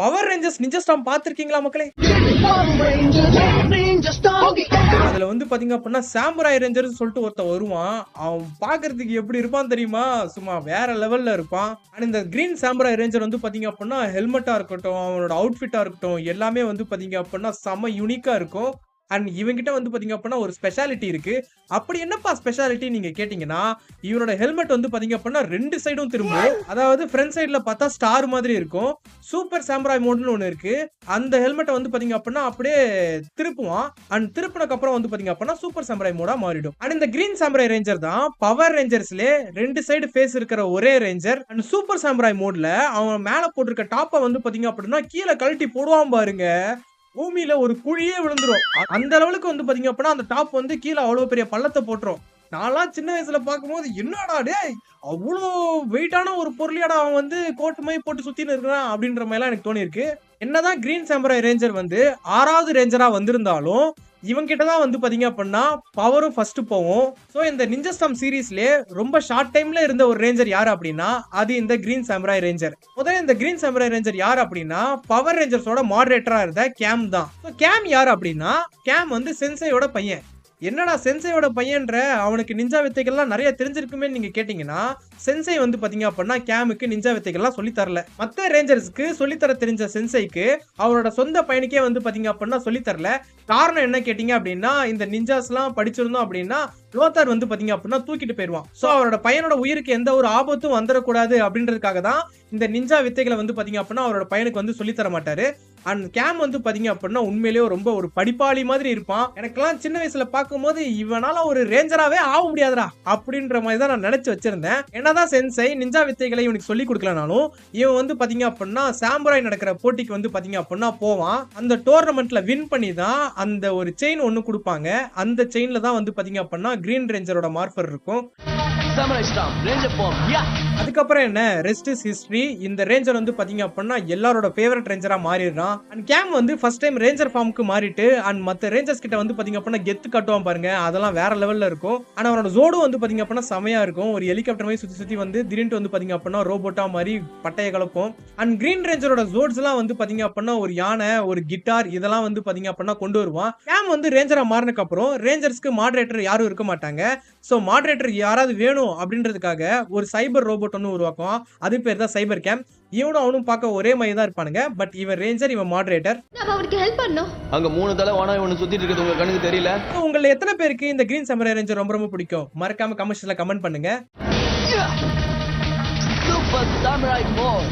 Power Rangers ninja storm பாத்திருக்கீங்களா மக்களே? அதுல வந்து பாத்தீங்க அப்படின்னா சாமுராய் ரேஞ்சர்ஸ் சொல்லிட்டு ஒருத்தன் வருவான். அவன் பாக்குறதுக்கு எப்படி இருப்பான் தெரியுமா? சும்மா வேற லெவல்ல இருப்பான். அண்ட் இந்த கிரீன் சாமுராய் ரேஞ்சர் வந்து பாத்தீங்க அப்படின்னா ஹெல்மெட்டா இருக்கட்டும், அவனோட அவுட்ஃபிட்டா இருக்கட்டும், எல்லாமே வந்து பாத்தீங்க அப்படின்னா செம்ம யூனிக்கா இருக்கும். அண்ட் இவங்கிட்ட வந்து பாத்தீங்க அப்படின்னா ஒரு ஸ்பெஷாலிட்டி இருக்கு. அப்படி என்னப்பா ஸ்பெஷாலிட்டி நீங்க கேட்டீங்கன்னா, இவனோட ஹெல்மெட் வந்து பாத்தீங்க அப்படின்னா 2 சைடும் திரும்பும். அதாவது ஃப்ரண்ட் சைடுல பார்த்தா ஸ்டார் மாதிரி இருக்கும். சூப்பர் சாமுராய் மோட்னு ஒன்னு இருக்கு. அந்த ஹெல்மெட்டை வந்து பாத்தீங்க அப்படின்னா அப்படியே திருப்புவான். அண்ட் திருப்பினக்கு அப்புறம் வந்து பாத்தீங்க அப்படின்னா சூப்பர் சாமுராய் மோடா மாறிடும். அண்ட் இந்த கிரீன் சாமுராய் ரேஞ்சர் தான் பவர் ரேஞ்சர்ஸ்லயே 2 சைடு ஃபேஸ் இருக்கிற ஒரே ரேஞ்சர். அண்ட் சூப்பர் சாமுராய் மோட்ல அவன் மேல போட்டிருக்க டாப்பை வந்து பாத்தீங்க அப்படின்னா கீழே கழட்டி போடுவான் பாருங்க. பூமியில ஒரு குழியே விழுந்துரும். அந்த லெவலுக்கு வந்து பாத்தீங்க அப்படின்னா அந்த டாப் வந்து கீழே அவ்வளவு பெரிய பள்ளத்தை போட்டுரும். நான்லாம் சின்ன வயசுல பார்க்கும்போது என்னடா டேய் அவ்வளோ வெயிட்டான ஒரு பொருளியாடா அவன் வந்து கோட்டு மை போட்டு சுத்தின்னு இருக்கிறான் அப்படின்ற மாதிரிலாம் எனக்கு தோணி இருக்கு. என்னதான் கிரீன் சாமுராய் ரேஞ்சர் வந்து 6வது ரேஞ்சரா வந்திருந்தாலும் இவங்கிட்ட தான் வந்து பாத்தீங்க அப்படின்னா பவரும் ஃபர்ஸ்ட் போகும். சோ இந்த நிஞ்சா ஸ்டார்ம் சீரீஸ்லயே ரொம்ப ஷார்ட் டைம்ல இருந்த ஒரு ரேஞ்சர் யாரு அப்படின்னா அது இந்த கிரீன் சாமுராய் ரேஞ்சர். முதல்ல இந்த கிரீன் சாமுராய் ரேஞ்சர் யாரு அப்படின்னா பவர் ரேஞ்சர்ஸோட மாடரேட்டரா இருந்த கேம் தான். கேம் யாரு அப்படின்னா கேம் வந்து சென்சையோட பையன். என்னடா சென்சையோட பையன்ற அவனுக்கு நிஞ்சா வித்தைகள்லாம் நிறைய தெரிஞ்சிருக்குமே நீங்க கேட்டீங்கன்னா, சென்சை வந்து பாத்தீங்க அப்படின்னா கேமுக்கு நிஞ்சா வித்தைகள்லாம் சொல்லி தரல. மத்த ரேஞ்சர்ஸ்க்கு சொல்லித்தர தெரிஞ்ச சென்சைக்கு அவரோட சொந்த பையனுக்கே வந்து பாத்தீங்க அப்படின்னா சொல்லி தரல. காரணம் என்ன கேட்டீங்க அப்படின்னா இந்த நிஞ்சாஸ் எல்லாம் படிச்சிருந்தோம் அப்படின்னா லோத்தார் வந்து பாத்தீங்க அப்படின்னா தூக்கிட்டு போயிருவான். சோ அவரோட பையனோட உயிருக்கு எந்த ஒரு ஆபத்தும் வந்துடக்கூடாது அப்படின்றதுக்காக தான் இந்த நிஞ்சா வித்தைகளை வந்து பாத்தீங்க அப்படின்னா அவரோட பையனுக்கு வந்து சொல்லி தர மாட்டாரு. அண்ட் கேம் வந்து பாத்தீங்க அப்படின்னா உண்மையிலேயே ரொம்ப ஒரு படிப்பாளி மாதிரி இருப்பான். எனக்கெல்லாம் சின்ன வயசுல பார்க்கும்போது இவனால ஒரு ரேஞ்சராவே ஆக முடியாதுடா அப்படின்ற மாதிரி தான் நான் நினைச்சு வச்சிருந்தேன். என்னதான் சென்சை நிஞ்சா வித்தைகளை இவனுக்கு சொல்லி கொடுக்கலனாலும் இவன் வந்து பாத்தீங்க அப்படின்னா சாமுராய் நடக்கிற போட்டிக்கு வந்து பாத்தீங்க அப்படின்னா போவான். அந்த டோர்னமெண்ட்ல வின் பண்ணி தான் அந்த ஒரு செயின் ஒன்னு கொடுப்பாங்க. அந்த செயின்ல தான் வந்து பாத்தீங்க அப்படின்னா கிரீன் ரேஞ்சரோட மார்க்கர் இருக்கும். அதுக்கப்புறம் என்ன ரெஸ்ட் இஸ் ஹிஸ்டரி. இந்த ரேஞ்சர் வந்து பாத்தீங்க அப்படின்னா எல்லாரோட ஃபேவரட் ரேஞ்சரா மாறிடுறான். அண்ட் கேம் வந்து ஃபர்ஸ்ட் டைம் ரேஞ்சர் ஃபார்முக்கு மாறிட்டு அண்ட் மத்த ரேஞ்சர்ஸ் கிட்ட வந்து பாத்தீங்க அப்படின்னா கெத்து கட்டுவான் பாருங்க. அதெல்லாம் வேற லெவல்ல இருக்கும். ஆனா அவனோட ஜோடும் வந்து பாத்தீங்க அப்படின்னா செமையா இருக்கும். ஒரு ஹெலிகாப்டர் மாதிரி சுத்தி சுத்தி வந்து திடீர்னு வந்து பாத்தீங்க அப்படின்னா ரோபோட்டா மாதிரி பட்டைய கலப்போம். அண்ட் கிரீன் ரேஞ்சரோட ஜோட்ஸ் எல்லாம் வந்து பாத்தீங்க அப்படின்னா ஒரு யானை ஒரு கிட்டார் இதெல்லாம் வந்து பாத்தீங்க அப்படின்னா கொண்டு வருவான். கேம் வந்து ரேஞ்சரா மாறினதுக்கு அப்புறம் ரேஞ்சர்ஸ்க்கு மாடரேட்டர் யாரும் இருக்க மாட்டாங்க. சோ மாடரேட்டர் யாராவது வேணும் அப்படின்றதுக்காக ஒரு சைபர் ரோபோட் ஒன்னு உருவாக்குவான். அது பேர் தான் சைபர் கேம். இவனும் அவனும் பார்க்க ஒரே மாதிரி தான் இருப்பானுங்க. பட் இவன் ரேஞ்சர் இவன் மாடரேட்டர். நான் அவருக்கு ஹெல்ப் பண்ணோம். அங்க 3 தலை வானா இவனு சுத்திட்டு இருக்குது உங்களுக்கு கண்ணுக்கு தெரியல. உங்கள எத்தனை பேருக்கு இந்த கிரீன் சாமுராய் ரேஞ்சர் ரொம்ப ரொம்ப பிடிக்கும்? மறக்காம கமெண்ட்ஸ்ல கமெண்ட் பண்ணுங்க. Super samurai mode.